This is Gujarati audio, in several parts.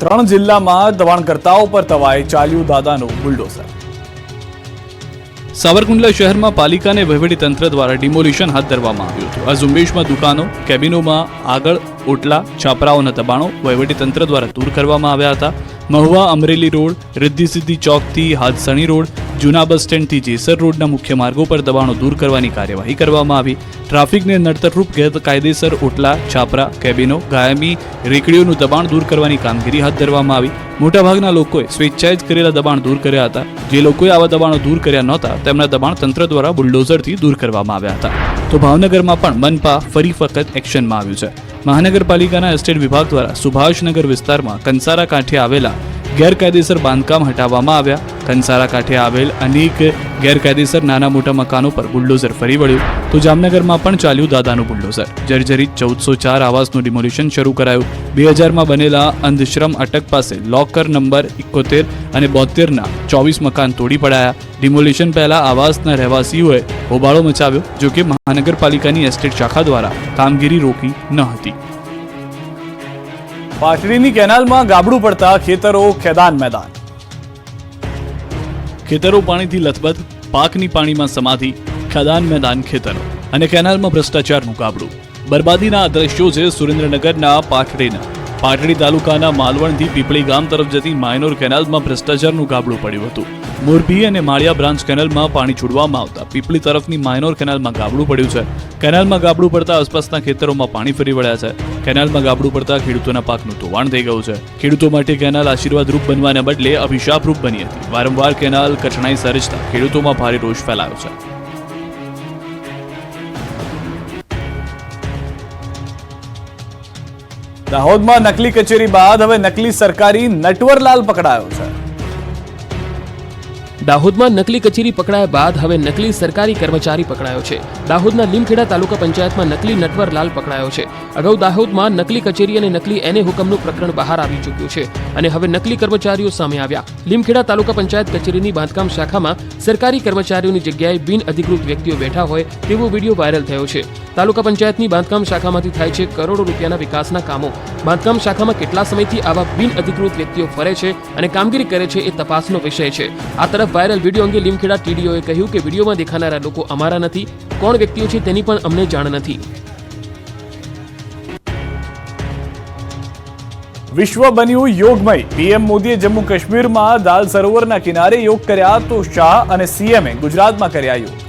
3 જિલ્લામાં દબાણકર્તાઓ પર તવાઈ ચાલ્યું દાદાનું બુલડોઝર। સાવરકુંડલા શહેરમાં પાલિકા અને વહીવટીતંત્ર દ્વારા ડિમોલિશન હાથ ધરવામાં આવ્યું હતું। આ ઝુંબેશમાં દુકાનો, કેબિનોમાં આગળ ઓટલા, છાપરાઓના દબાણો વહીવટીતંત્ર દ્વારા દૂર કરવામાં આવ્યા હતા। મહુવા અમરેલી રોડ, રિદ્ધિ સિદ્ધિ ચોકથી હાથસણી રોડ, જૂના બસ સ્ટેન્ડથી જેસર રોડના મુખ્ય માર્ગો પર દબાણો દૂર કરવાની કાર્યવાહી કરવામાં આવી। ટ્રાફિકને નડતરરૂપ ગેરકાયદેસર ઓટલા, છાપરા, કેબિનો, ગાયમી રેકડીઓનું દબાણ દૂર કરવાની કામગીરી હાથ ધરવામાં આવી। મોટાભાગના લોકોએ સ્વેચ્છાએ જ કરેલા દબાણ દૂર કર્યા હતા। જે લોકોએ આવા દબાણો દૂર કર્યા નહોતા તેમના દબાણ તંત્ર દ્વારા બુલડોઝરથી દૂર કરવામાં આવ્યા હતા। તો ભાવનગરમાં પણ મનપા ફરી વખત એક્શનમાં આવ્યું છે। મહાનગરપાલિકાના એસ્ટેટ વિભાગ દ્વારા સુભાષનગર વિસ્તારમાં કંસારા કાંઠે આવેલા ગેરકાયદેસર બાંધકામ હટાવવામાં આવ્યા। કંસારા કાંઠે આવેલ અનેક ગેરકાયદેસર નાના મોટા મકાનો પર બુલડોઝર ફરી વળ્યું। તો જામનગરમાં પણ ચાલ્યું દાદાનું બુલડોઝર। જર્જરિત 1404 આવાસનું ડિમોલિશન શરૂ કરાયું। 2000માં બનેલા અંધશ્રમ અટક પાસે લોકર નંબર 71 અને 72ના 24 મકાન તોડી પડાયા। ડિમોલિશન પહેલા આવાસના રહેવાસીઓએ હોબાળો મચાવ્યો, જો કે મહાનગરપાલિકાની એસ્ટેટ શાખા દ્વારા કામગીરી રોકી ન હતી। પાટડીની કેનાલમાં ગાબડું પડતા ખેતરો ખેદાન મેદાન। ખેતરો પાણીથી લથબથ, પાકની પાણીમાં સમાધિ, ખેદાન મેદાન ખેતરો અને કેનાલમાં ભ્રષ્ટાચારનું ગાબડું। બરબાદીના આ દ્રશ્યો છે સુરેન્દ્રનગરના પાટડી તાલુકાના માલવણથી પીપળી ગામ તરફ જતી માઇનોર કેનાલમાં ભ્રષ્ટાચારનું ગાબડું પડ્યું હતું। મોરબી અને માળિયા બ્રાન્ચ કેનાલમાં પાણી છોડવામાં આવતા પીપળી તરફની માઇનોર કેનાલમાં ગાબડું પડ્યું છે। કેનાલમાં ગાબડું પડતા આસપાસના ખેતરોમાં પાણી ફરી વળ્યા છે। કેનાલમાં ગાબડું પડતા ખેડૂતોના પાકનું ધોવાણ થઈ ગયું છે। ખેડૂતો માટે કેનાલ આશીર્વાદરૂપ બનવાના બદલે અભિશાપરૂપ બની હતી। વારંવાર કેનાલ કઠણાઈ સર્જતા ખેડૂતોમાં ભારે રોષ ફેલાયો છે। દાહોદમાં નકલી કચેરી બાદ હવે નકલી સરકારી નટવરલાલ પકડાયો છે। દાહોદમાં નકલી કચેરી પકડાયા બાદ હવે નકલી સરકારી કર્મચારી પકડાયો છે। દાહોદના લીમખેડા તાલુકા પંચાયતમાં નકલી નટવરલાલ પકડાયો છે। અગાઉ દાહોદમાં નકલી કચેરી અને નકલી એને હુકમનું પ્રકરણ બહાર આવી ચૂક્યું છે અને હવે નકલી કર્મચારીઓ સામે આવ્યા। લીમખેડા તાલુકા પંચાયત કચેરીની બાંધકામ શાખામાં સરકારી કર્મચારીઓની જગ્યાએ બિન અધિકૃત વ્યક્તિઓ બેઠા હોય તેવો વિડીયો વાયરલ થયો છે। તાલુકા પંચાયતની બાંધકામ શાખામાંથી થાય છે કરોડો રૂપિયાના વિકાસના કામો। બાંધકામ શાખામાં કેટલા સમયથી આવા બિન અધિકૃત વ્યક્તિઓ ફરે છે અને કામગીરી કરે છે એ તપાસનો વિષય છે। આ તરફ વાયરલ વિડીયો અંગે લીમખેડા ટીડીઓએ કહ્યું કે વિડીયોમાં દેખાનારા લોકો અમારા નથી, કોણ વ્યક્તિઓ છે તેની પણ અમને જાણ નથી। વિશ્વ બન્યું યોગમય। પીએમ મોદીએ જમ્મુ કાશ્મીરમાં દાલ સરોવરના કિનારે યોગ કર્યા તો શાહ અને સીએમએ ગુજરાતમાં કર્યા યોગ।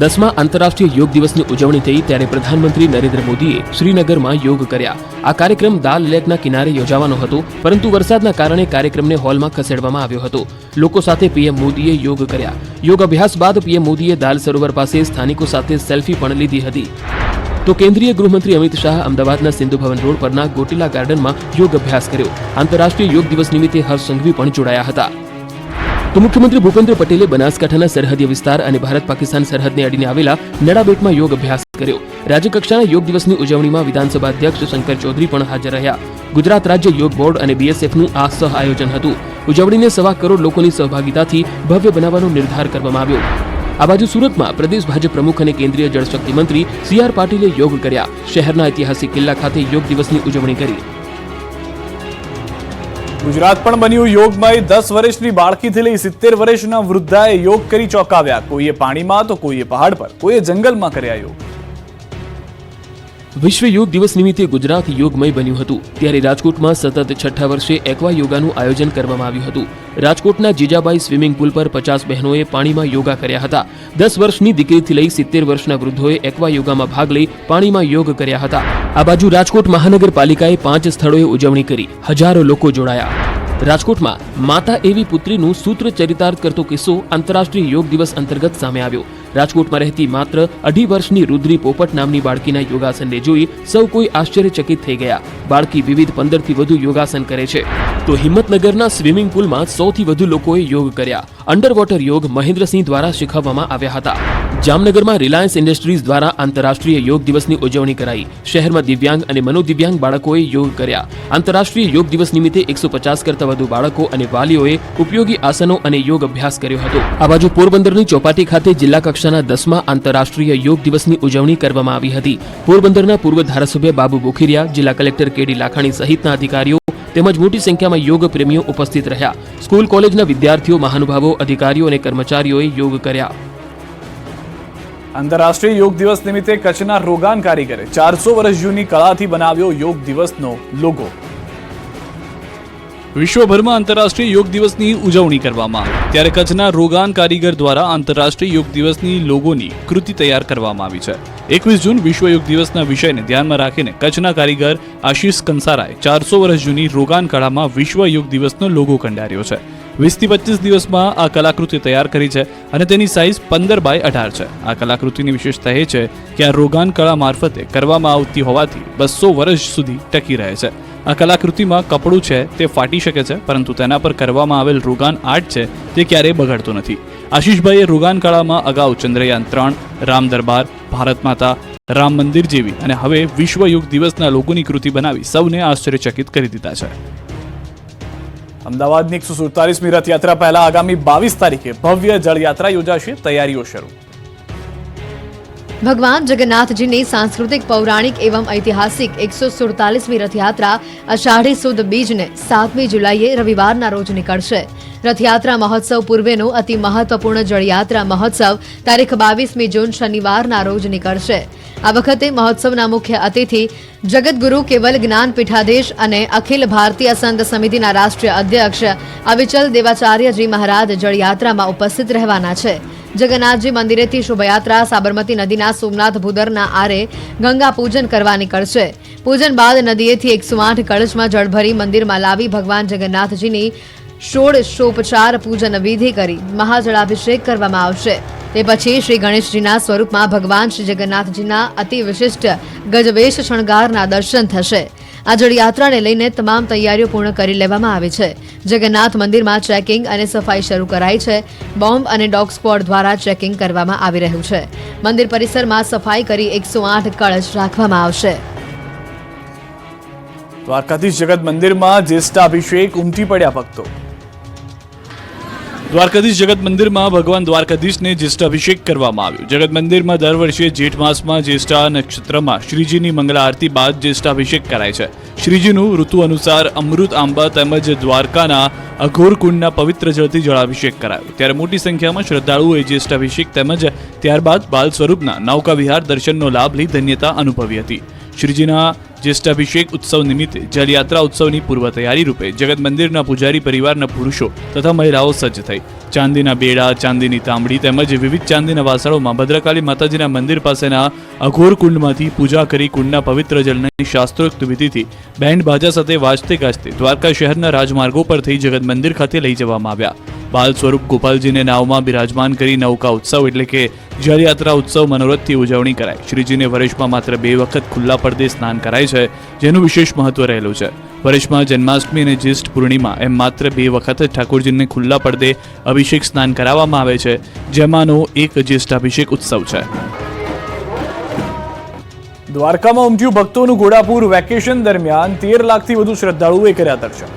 10મા આંતરરાષ્ટ્રીય યોગ દિવસની ઉજવણી થઈ ત્યારે પ્રધાનમંત્રી નરેન્દ્ર મોદીએ શ્રીનગરમાં યોગ કર્યા। આ કાર્યક્રમ દાલ લેકના કિનારે યોજાવાનો હતો, પરંતુ વરસાદના કારણે કાર્યક્રમને હોલમાં ખસેડવામાં આવ્યો હતો। લોકો સાથે પીએમ મોદીએ યોગ કર્યા। યોગ અભ્યાસ બાદ પીએમ મોદીએ દાલ સરોવર પાસે સ્થાનિકો સાથે સેલ્ફી પણ લીધી હતી। તો કેન્દ્રીય ગૃહમંત્રી અમિત શાહ અમદાવાદના સિંધુ ભવન રોડ પરના ગોટીલા ગાર્ડનમાં યોગ અભ્યાસ કર્યો। આંતરરાષ્ટ્રીય યોગ દિવસ નિમિત્તે હર્ષ સંઘવી પણ જોડાયા હતા। તો મુખ્યમંત્રી ભૂપેન્દ્ર પટેલે બનાસકાંઠાના સરહદીય વિસ્તાર અને ભારત પાકિસ્તાન સરહદને અડીને આવેલા નડાબેટમાં યોગ અભ્યાસ કર્યો। રાજ્યકક્ષાના યોગ દિવસની ઉજવણીમાં વિધાનસભા અધ્યક્ષ શંકર ચૌધરી પણ હાજર રહ્યા। ગુજરાત રાજ્ય યોગ બોર્ડ અને બીએસએફનું આ સહ આયોજન હતું। ઉજવણીને 1.25 કરોડ લોકોની સહભાગીતાથી ભવ્ય બનાવવાનો નિર્ધાર કરવામાં આવ્યો। આ બાજુ સુરતમાં પ્રદેશ ભાજપ પ્રમુખ અને કેન્દ્રીય જળશક્તિ મંત્રી CR પાટીલે યોગ કર્યા। શહેરના ઐતિહાસિક કિલ્લા ખાતે યોગ દિવસની ઉજવણી કરી। ગુજરાત પણ બન્યું યોગમય। 10 વર્ષની બાળકીથી લઈ 70 વર્ષના વૃદ્ધાએ યોગ કરી ચોંકાવ્યા। કોઈએ પાણીમાં તો કોઈએ પહાડ પર, કોઈએ જંગલમાં કર્યા યોગ। વિશ્વ યોગ દિવસ નિમિત્તે ગુજરાત યોગમય બન્યું હતું, ત્યારે રાજકોટમાં સતત 6ઠ્ઠા વર્ષે એક્વા યોગાનું આયોજન કરવામાં આવ્યું હતું। રાજકોટના જીજાબાઈ સ્વિમિંગ પુલ પર 50 બહેનોએ પાણીમાં યોગા કર્યા હતા। 10 વર્ષની દીકરીથી લઈ 70 વર્ષના વૃદ્ધોએ એક્વા યોગામાં ભાગ લઈ પાણીમાં યોગ કર્યા હતા। આ બાજુ રાજકોટ મહાનગરપાલિકાએ 5 સ્થળોએ ઉજવણી કરી, હજારો લોકો જોડાયા। રાજકોટમાં માતા એવી પુત્રીનું સૂત્ર ચરિતાર્થ કરતો કિસ્સો આંતરરાષ્ટ્રીય યોગ દિવસ અંતર્ગત સામે આવ્યો। રાજકોટમાં રહેતી માત્ર 2.5 વર્ષની રુદ્રી પોપટ નામની બાળકીના યોગાસનને જોઈ સૌ કોઈ આશ્ચર્યચકિત થઈ ગયા। બાળકી વિવિધ 15થી વધુ યોગાસન કરે છે। તો હિંમતનગરના સ્વિમિંગ પુલમાં 100થી વધુ લોકોએ યોગ કર્યા। અંડર વોટર યોગ મહેન્દ્રસિંહ દ્વારા શીખવવામાં આવ્યા હતા। જામનગરમાં રિલાયન્સ ઇન્ડસ્ટ્રીઝ દ્વારા આંતરરાષ્ટ્રીય યોગ દિવસની ઉજવણી કરાઈ. શહેરમાં દિવ્યાંગ અને મનોદિવ્યાંગ બાળકોએ યોગ કર્યા. આંતરરાષ્ટ્રીય યોગ દિવસ નિમિત્તે 150 કરતા વધુ બાળકો અને વાલીઓએ ઉપયોગી આસનો અને યોગ અભ્યાસ કર્યો હતો. આ બાજુ પોરબંદરની ચોપાટી ખાતે જિલ્લા કક્ષાના 10મા આંતરરાષ્ટ્રીય યોગ દિવસની ઉજવણી કરવામાં આવી હતી. પોરબંદરના પૂર્વ ધારાસભ્ય બાબુ બોખીરિયા, જિલ્લા કલેક્ટર કેડી લાખાણી સહિતના અધિકારીઓ તેમજ મોટી સંખ્યામાં યોગ પ્રેમીઓ ઉપસ્થિત રહ્યા. સ્કૂલ કોલેજના વિદ્યાર્થીઓ, મહાનુભાવો, અધિકારીઓ અને કર્મચારીઓએ યોગ કર્યા. આંતરરાષ્ટ્રીય યોગ દિવસ નિમિત્તે કચ્છના રોગાન કારીગરે 400 વર્ષ જૂની કળાથી બનાવ્યો યોગ દિવસનો લોગો. વિશ્વભરમાં આંતરરાષ્ટ્રીય યોગ દિવસની ઉજવણી કરવામાં આવી ત્યારે કચ્છના રોગાન કારીગર દ્વારા આંતરરાષ્ટ્રીય યોગ દિવસની લોગોની કૃતિ તૈયાર કરવામાં આવી છે. 21 જૂન વિશ્વ યોગ દિવસના વિષયને ધ્યાનમાં રાખીને કચ્છના કારીગર આશીષ કંસારાએ 400 વર્ષ જૂની રોગાન કળામાં વિશ્વ યોગ દિવસનો લોગો કંડાર્યો છે. 20 થી 25 દિવસમાં આ કલાકૃતિ તૈયાર કરી છે અને તેની સાઇઝ 15x18 છે. આ કલાકૃતિની વિશેષતા એ છે કે આ રોગાન કળા મારફતે કરવામાં આવતી હોવાથી 200 વર્ષ સુધી ટકી રહે છે. આ કલાકૃતિમાં કપડું છે તે ફાટી શકે છે, પરંતુ તેના પર કરવામાં આવેલ રોગાન આર્ટ છે તે ક્યારેય બગડતો નથી. આશીષભાઈએ રોગાન કળામાં અગાઉ ચંદ્રયાન 3, રામ દરબાર, ભારત માતા, રામ મંદિર જેવી અને હવે વિશ્વ યોગ દિવસના લોગોની કૃતિ બનાવી સૌને આશ્ચર્યચકિત કરી દીધા છે. અમદાવાદની 147મી રથયાત્રા પહેલા આગામી 22 તારીખે ભવ્ય જળયાત્રા યોજાશે. તૈયારીઓ શરૂ. ભગવાન જગન્નાથજીની सांस्कृतिक पौराणिक एवं ऐतिहासिक 147મી રથયાત્રા અષાઢી સુદ બીજને 7મી જુલાઈએ રવિવારના રોજ નીકળશે. રથયાત્રા મહોત્સવ પૂર્વેનો અતિ મહત્વપૂર્ણ જળયાત્રા મહોત્સવ તારીખ 22મી જૂન શનિવારના રોજ નીકળશે. આ વખતે મહોત્સવના મુખ્ય અતિથિ જગતગુરુ કેવલ જ્ઞાન પીઠાધીશ અને અખિલ ભારતીય સંત સમિતિના રાષ્ટ્રીય અધ્યક્ષ અવિચલ દેવાચાર્યજી મહારાજ જળયાત્રામાં ઉપસ્થિત રહેવાના છે. જગન્નાથજી મંદિરેથી શોભાયાત્રા સાબરમતી નદીના સોમનાથ ભૂદરના આરે ગંગા પૂજન કરવા નીકળશે. પૂજન બાદ નદીએથી 108 કળશમાં જળ ભરી મંદિરમાં લાવી ભગવાન જગન્નાથજીની ષોડશોપચાર પૂજન વિધિ કરી મહાજળાભિષેક કરવામાં આવશે. તે પછી શ્રી ગણેશજીના સ્વરૂપમાં ભગવાન શ્રી જગન્નાથજીના અતિ વિશિષ્ટ ગજવેશ શણગારના દર્શન થશે. આ જળયાત્રાને લઈને તમામ તૈયારીઓ પૂર્ણ કરી લેવામાં આવી છે. જગન્નાથ મંદિરમાં ચેકિંગ અને સફાઈ શરૂ કરાઈ છે. બોમ્બ અને ડોગ સ્ક્વોડ દ્વારા ચેકિંગ કરવામાં આવી રહ્યું છે. મંદિર પરિસરમાં સફાઈ કરી 108 કળશ રાખવામાં આવશે. દ્વારકાધીશ જગત મંદિરમાં જ્યેષ્ઠાભિષેક ઉમટી પડ્યા ભક્તો. દ્વારકાધીશ જગત મંદિરમાં ભગવાન દ્વારકાધીશને જ્યેષ્ઠાભિષેક કરવામાં આવ્યો. જગત મંદિરમાં દર વર્ષે જેઠ માસમાં જ્યેષ્ઠા નક્ષત્રમાં શ્રીજીની મંગળા આરતી બાદ જ્યેષ્ઠાભિષેક કરાય છે. શ્રીજીનું ઋતુ અનુસાર અમૃત આંબા તેમજ દ્વારકાના અઘોર કુંડના પવિત્ર જળથી જળાભિષેક કરાયો. ત્યારે મોટી સંખ્યામાં શ્રદ્ધાળુઓએ જ્યેષ્ઠાભિષેક તેમજ ત્યારબાદ બાલ સ્વરૂપના નૌકા વિહાર દર્શનનો લાભ લઈ ધન્યતા અનુભવી હતી. શ્રીજીના જ્યેષ્ઠાભિષેક ઉત્સવ નિમિત્તે જળયાત્રા ઉત્સવની પૂર્વ તૈયારી રૂપે જગત મંદિરના પૂજારી પરિવારના પુરુષો તથા મહિલાઓ સજ્જ થઈ ચાંદીના બેડા, ચાંદીની તાંબડી તેમજ વિવિધ ચાંદીના વાસણોમાં ભદ્રકાળી માતાજીના મંદિર પાસેના અઘોર કુંડમાંથી પૂજા કરી કુંડના પવિત્ર જળની શાસ્ત્રોક્ત વિધિથી બેન્ડ બાજા સાથે વાજતે ગાજતે દ્વારકા શહેરના રાજમાર્ગો પર થઈ જગત મંદિર ખાતે લઈ જવામાં આવ્યા. બાલ સ્વરૂપ ગોપાલજીને નાવમાં બિરાજમાન કરી નૌકા ઉત્સવ એટલે કે જળયાત્રા ઉત્સવ મનોરથથી ઉજવણી કરાય. શ્રીજીને વર્ષમાં માત્ર 2 વખત ખુલ્લા પડદે સ્નાન કરાય છે, જેનું વિશેષ મહત્વ રહેલું છે. વર્ષમાં જન્માષ્ટમી અને જ્યેષ્ઠ પૂર્ણિમા એમ માત્ર 2 વખત જ ઠાકોરજીને ખુલ્લા પડદે અભિષેક સ્નાન કરાવવામાં આવે છે, જેમાંનો એક જ્યેષ્ઠાભિષેક ઉત્સવ છે. દ્વારકામાં ઉમટ્યું ભક્તોનું ઘોડાપુર. વેકેશન દરમિયાન 13 લાખથી વધુ શ્રદ્ધાળુઓએ કર્યા દર્શન.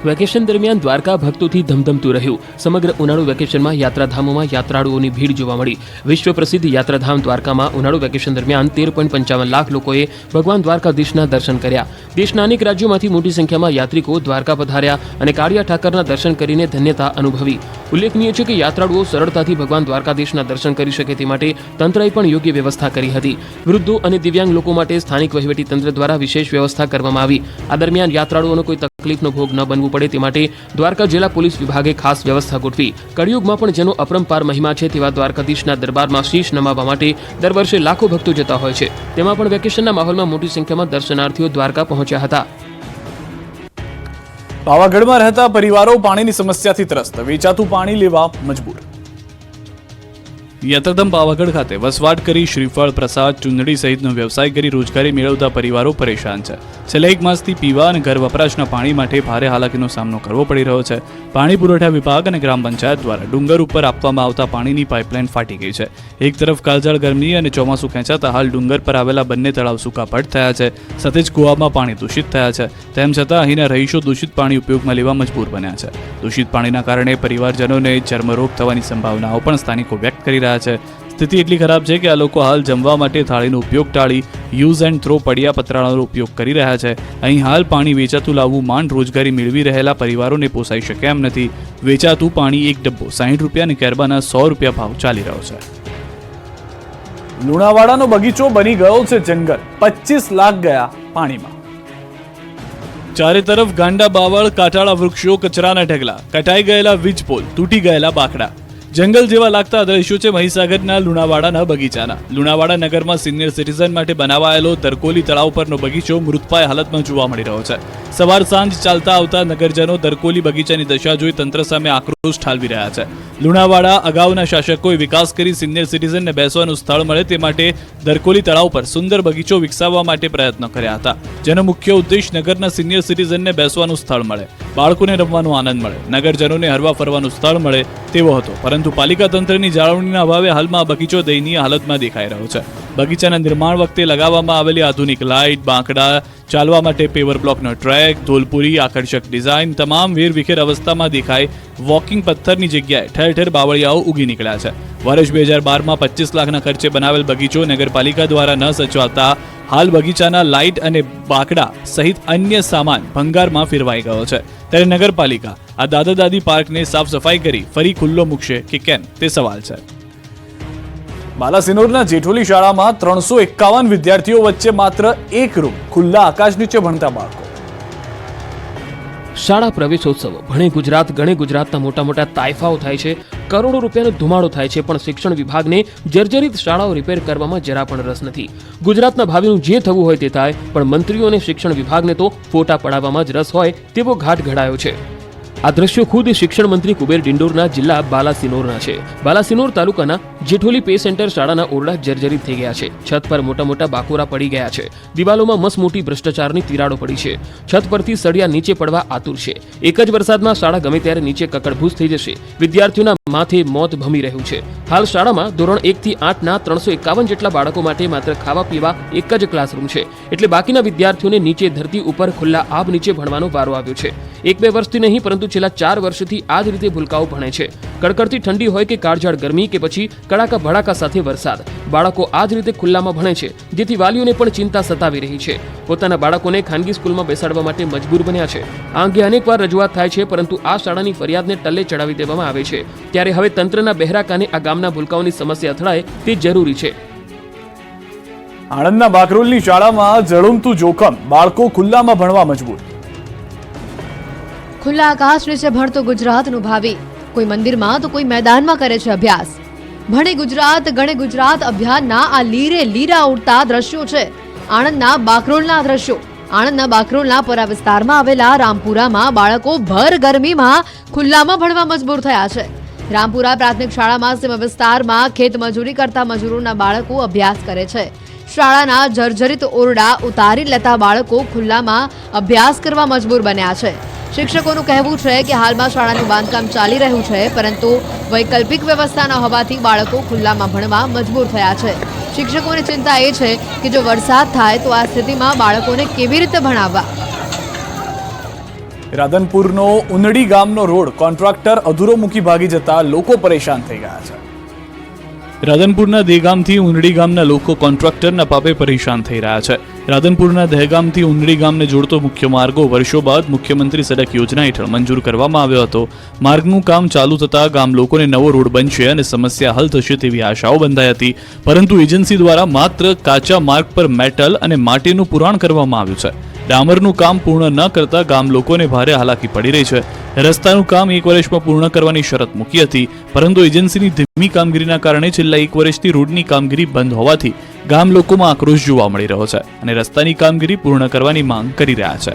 વેકેશન દરમિયાન દ્વારકા ભક્તોથી ધમધમતું રહ્યું. સમગ્ર ઉનાળુ વેકેશનમાં યાત્રાધામોમાં યાત્રાળુઓની ભીડ જોવા મળી. વિશ્વ પ્રસિદ્ધ યાત્રાધામ દ્વારકામાં ઉનાળુ વેકેશન દરમિયાન 13.55 લાખ લોકોએ ભગવાન દ્વારકાધીશના દર્શન કર્યા. દેશના અનેક રાજ્યોમાંથી મોટી સંખ્યામાં યાત્રિકો દ્વારકા પધાર્યા અને કાળિયા ઠાકરના દર્શન કરીને ધન્યતા અનુભવી. ઉલ્લેખનીય છે કે યાત્રાળુઓ સરળતાથી ભગવાન દ્વારકાધીશના દર્શન કરી શકે તે માટે તંત્રએ પણ યોગ્ય વ્યવસ્થા કરી હતી. વૃદ્ધો અને દિવ્યાંગ લોકો માટે સ્થાનિક વહીવટી તંત્ર દ્વારા વિશેષ વ્યવસ્થા કરવામાં આવી. આ દરમિયાન યાત્રાળુઓનો કોઈ તકલીફનો ભોગ ન બનવું પડે તે માટે દ્વારકા જિલ્લા પોલીસ વિભાગે ખાસ વ્યવસ્થા ગોઠવી. કળિયુગમાં પણ જેનો અપરંપાર મહિમા છે તેવા દ્વારકાધીશના દરબારમાં શીશ નમાવવા માટે દર વર્ષે લાખો ભક્તો જતા હોય છે. તેમાં પણ વેકેશનના માહોલમાં મોટી સંખ્યામાં દર્શનાર્થીઓ દ્વારકા પહોંચ્યા હતા. પાવાગઢમાં રહેતા પરિવારો પાણીની સમસ્યાથી ત્રસ્ત. વેચાતું પાણી લેવા મજબૂર. યાત્રાધામ પાવાગઢ ખાતે વસવાટ કરી શ્રીફળ પ્રસાદ ચુંદડી સહિતનો વ્યવસાય કરી રોજગારી મેળવતા પરિવારો પરેશાન છે. છેલ્લા 1 માસથી પીવા અને ઘર વપરાશના પાણી માટે ભારે હાલાકીનો સામનો કરવો પડી રહ્યો છે. પાણી પુરવઠા વિભાગ અને ગ્રામ પંચાયત દ્વારા ડુંગર ઉપર આપવામાં આવતા પાણીની પાઇપલાઇન ફાટી ગઈ છે. એક તરફ કાળઝાળ ગરમી અને ચોમાસું ખેંચાતા હાલ ડુંગર પર આવેલા બંને તળાવ સૂકાપટ થયા છે. સાથે જ કૂવામાં પાણી દૂષિત થયા છે. તેમ છતાં અહીંના રહીશો દૂષિત પાણી ઉપયોગમાં લેવા મજબૂર બન્યા છે. દૂષિત પાણીના કારણે પરિવારજનોને ચર્મરોગ થવાની સંભાવનાઓ પણ સ્થાનિકો વ્યક્ત કરી રહ્યા છે. સ્થિતિ એટલી ખરાબ છે કે આ લોકો હાલ જમવા માટે થાળીનો ઉપયોગ ટાળી યુઝ એન્ડ થ્રો પડિયા પતરાળાનો ઉપયોગ કરી રહ્યા છે. અહીં હાલ પાણી વેચાતું લાવવું માંડ રોજગારી મેળવી રહેલા પરિવારોને પોસાઈ શકે એમ નથી. વેચાતું પાણી એક ડબ્બો 60 રૂપિયા અને કેરબાના 100 રૂપિયા ભાવ ચાલી રહ્યો છે. લુણાવાડાનો બગીચો બની ગયો છે જંગલ. 25 લાખ ગયા પાણીમાં. ચારે તરફ ગાંડા બાવળ, કાંટાળા વૃક્ષો, કચરાના ઢગલા, કટાઈ ગયેલા વીજ પોલ, તૂટી ગયેલા બાકડા. જંગલ જેવા લાગતા દ્રશ્યો છે મહીસાગરના લુણાવાડાના બગીચાના. લુણાવાડા નગરમાં સિનિયર સિટીઝન માટે બનાવાયેલો દરકોલી તળાવ પરનો બગીચો મૃતપાય હાલતમાં જોવા મળી રહ્યો છે. સવાર સાંજ ચાલતા આવતા નગરજનો દરકોલી બગીચાની દશા જોઈ તંત્ર સામે આક્રોશ ઠાલવી રહ્યા છે. લુણાવાડા અગાઉના શાસકોએ વિકાસ કરી સિનિયર સિટીઝનને બેસવાનું સ્થળ મળે તે માટે દરકોલી તળાવ પર સુંદર બગીચો વિકસાવવા માટે પ્રયત્નો કર્યા હતા, જેનો મુખ્ય ઉદ્દેશ નગરના સિનિયર સિટીઝનને બેસવાનું સ્થળ મળે, બાળકોને રમવાનો આનંદ મળે, નગરજનોને હરવા ફરવાનું સ્થળ મળે તેવો હતો. પરંતુ પાલિકા તંત્રની જાળવણીના અભાવે હાલમાં આ બગીચો દયનીય હાલતમાં દેખાઈ રહ્યો છે. બગીચાના નિર્માણ વખતે લગાવવામાં આવેલી આધુનિક લાઇટ, બાંકડા, ચાલવા માટે પેવર બ્લોકનો ટ્રેક, ધોલપુરી, આકર્ષક ડિઝાઇન તમામ વેરવિખેર અવસ્થામાં દેખાય. વોકિંગ પથ્થરની જગ્યાએ ઠેર ઠેર બાવળિયાઓ ઉગી નીકળ્યા છે. વર્ષ 2012માં 25 લાખના ખર્ચે બનાવેલ બગીચો નગરપાલિકા દ્વારા ન સચવાતા હાલ બગીચાના લાઇટ અને બાકડા સહિત અન્ય સામાન ભંગારમાં ફેરવાઈ ગયો છે. ત્યારે નગરપાલિકા આ દાદા દાદી પાર્કને સાફ સફાઈ કરી ફરી ખુલ્લો મૂકશે કે કેમ તે સવાલ છે. બાલાસિનોરના જેઠોલી શાળામાં 351 વિદ્યાર્થીઓ વચ્ચે માત્ર એક રૂમ, ખુલ્લા આકાશ નીચે ભણતા બાળકો. શાળા પ્રવેશોત્સવ, ભણે ગુજરાત ગણે ગુજરાતના મોટા મોટા તાઇફાઓ થાય છે, કરોડો રૂપિયાનો ધુમાડો થાય છે, પણ શિક્ષણ વિભાગને જર્જરિત શાળાઓ રિપેર કરવામાં જરા પણ રસ નથી. ગુજરાતના ભાવિનું જે થવું હોય તે થાય, પણ મંત્રીઓ અને શિક્ષણ વિભાગને તો ફોટા પડાવવામાં જ રસ હોય તેવો ઘાટ ઘડાયો છે. આ દ્રશ્યો ખુદ શિક્ષણ મંત્રી કુબેર ડિંડોરના જિલ્લા બાલાસિનોરના છે. બાલાસિનોર તાલુકાના જેઠોલી પે સેન્ટર શાળાના ઓરડા જર્જરિત થઈ ગયા છે. છત પર મોટા મોટા બાકોરા પડી ગયા છે. દિવાલોમાં મસમોટી ભ્રષ્ટાચારની તિરાડો પડી છે. છત પરથી સળિયા નીચે પડવા આતુર છે. એક જ વરસાદમાં શાળા ગમે ત્યારે નીચે કકડભૂસ થઈ જશે. વિદ્યાર્થીઓના માથે મોત ભમી રહ્યું છે. હાલ શાળામાં ધોરણ 1 થી 8ના 351 જેટલા બાળકો માટે માત્ર ખાવા પીવા એક જ ક્લાસરૂમ છે. એટલે બાકીના વિદ્યાર્થીઓને નીચે ધરતી ઉપર ખુલ્લા આબ નીચે ભણવાનો વારો આવ્યો છે. 1-2 વર્ષથી નહીં પરંતુ છેલ્લા 4 વર્ષથી આ જ રીતે ભૂલકાઓ ભણે છે. કડકડતી ઠંડી હોય કે કાળઝાળ ગરમી કે પછી કડાકા ભડાકા સાથે વરસાદ, બાળકો આ જ રીતે ખુલ્લામાં ભણે છે, જેથી વાલીઓને પણ ચિંતા સતાવી રહી છે. પોતાના બાળકોને ખાનગી સ્કૂલમાં બેસાડવા માટે મજબૂર બન્યા છે. આ અંગે અનેકવાર રજૂઆત થાય છે, પરંતુ આ શાળાની ફરિયાદને ટલ્લે ચડાવી દેવામાં આવે છે. ત્યારે હવે તંત્રના બહેરા કાને આ ગામના ભૂલકાઓની સમસ્યા અથડાય તે જરૂરી છે. આણંદના બાકરોલની શાળામાં ઝળુમતું જોખમ, બાળકો ખુલ્લામાં ભણવા મજબૂર. ખુલ્લા આકાશ નીચે ભણતું ગુજરાતનું ભાવિ, કોઈ મંદિરમાં તો કોઈ મેદાનમાં કરે છે અભ્યાસ. ભણે ગુજરાત ગણે ગુજરાત અભિયાનના આ લીરે લીરા ઉડતા દ્રશ્યો છે આણંદના બાકરોલના દ્રશ્યો. આણંદના બાકરોલના પરા વિસ્તારમાં આવેલા રામપુરામાં બાળકો ભર ગરમીમાં ખુલ્લામાં ભણવા મજબૂર થયા છે. રામપુરા પ્રાથમિક શાળામાં સીમા વિસ્તારમાં ખેત મજૂરી કરતા મજૂરોના બાળકો અભ્યાસ કરે છે. શાળાના જર્જરિત ઓરડા ઉતારી લેતા બાળકો ખુલ્લામાં અભ્યાસ કરવા મજબૂર બન્યા છે. શિક્ષકોનું કહેવું છે કે હાલમાં શાળાનું બાંધકામ ચાલી રહ્યું છે, પરંતુ વૈકલ્પિક વ્યવસ્થા ન હોવાથી બાળકો ખુલ્લામાં ભણવા મજબૂર થયા છે. શિક્ષકોની ચિંતા એ છે કે જો વરસાદ થાય તો આ સ્થિતિમાં બાળકોને કેવી રીતે ભણાવવા. રાધનપુરનો ઉનડી ગામનો રોડ કોન્ટ્રાક્ટર અધૂરો મૂકી ભાગી જતા લોકો પરેશાન થઈ ગયા છે. રાધનપુરના દહેગામથી ઉનડી ગામના લોકો કોન્ટ્રાક્ટરના પાપે પરેશાન થઈ રહ્યા છે. રાધનપુરના દહેગામથી ઉનડી ગામને જોડતો મુખ્ય માર્ગો વર્ષો બાદ મુખ્યમંત્રી સડક યોજના હેઠળ મંજૂર કરવામાં આવ્યો હતો. માર્ગનું કામ ચાલુ થતાં ગામ લોકોને નવો રોડ બનશે અને સમસ્યા હલ થશે તેવી આશાઓ બંધાઈ હતી, પરંતુ એજન્સી દ્વારા માત્ર કાચા માર્ગ પર મેટલ અને માટીનું પુરાણ કરવામાં આવ્યું છે. ડામરનું કામ પૂર્ણ ન કરતા ગામ લોકોને ભારે હાલાકી પડી રહી છે. રસ્તાનું કામ 1 વર્ષમાં પૂર્ણ કરવાની શરત મૂકી હતી, પરંતુ એજન્સીની ધીમી કામગીરીના કારણે છેલ્લા 1 વર્ષથી રોડની કામગીરી બંધ હોવાથી ગામ લોકોમાં આક્રોશ જોવા મળી રહ્યો છે અને રસ્તાની કામગીરી પૂર્ણ કરવાની માંગ કરી રહ્યા છે.